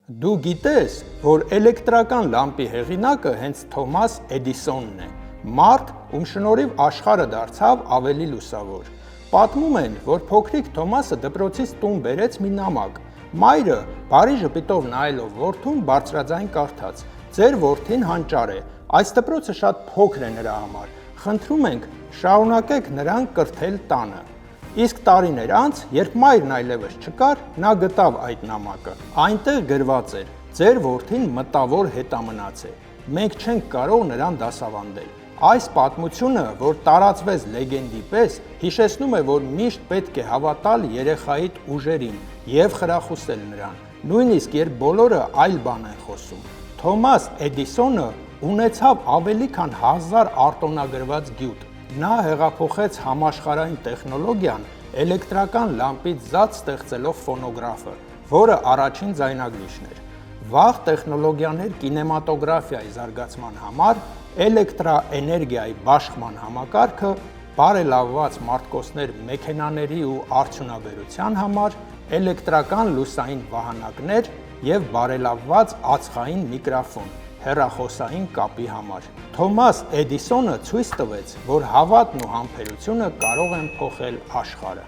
Դու գիտես, որ էլեկտրական լամպի հեղինակը հենց Թոմաս Էդիսոնն է, մարդ, ում շնորհիվ աշխարհը դարձավ ավելի լուսավոր։ Պատմում են, որ փոքրիկ Թոմասը դպրոցից տուն բերեց մի նամակ։ Մայրը բարի ժպիտով նայելով որդուն բարձրաձայն կարդաց. «Ձեր որդին հանճար է, այս դպրոցը շատ փոքր է նրա համար, խնդրում ենք, շարունակեք նրան կրթել տանը»։ Իսկ տարիներ անց, երբ մայրն այլևս չկար, նա գտավ այդ նամակը։ Այնտեղ գրված էր. «Ձեր որդին մտավոր հետամնաց է, մենք չենք կարող նրան դասավանդել»։ Այս պատմությունը, որ տարածվեց լեգենդի պես, հիշեցնում է, որ միշտ պետք է հավատալ երեխայիդ ուժերին և խրախուսել նրան, նույնիսկ երբ բոլորը այլ բան են խոսում։ Թոմաս Էդիսոնը ունեցավ ավելի քան 1000 արտոնագրված գյուտ։ Նա հեղափոխեց համաշխարհային տեխնոլոգիան էլեկտրական լամպից զատ ստեղծելով ֆոնոգրաֆը, որը առաջին ձայնագրիչն էր։ Վաղ տեխնոլոգիաներ կինեմատոգրաֆիայի զարգացման համար, էլեկտրաէներգիայի բաշխման համակարգը, բարելավված մարտկոցներ մեքենաների ու արդյունաբերության համար, էլեկտրական լուսային վահանակներ և բարելավված ածխային միկրոֆոն հեռախոսային կապի համար։ Թոմաս Էդիսոնը ցույց տվեց, որ հավատն ու համբերությունը կարող են փոխել աշխարհը։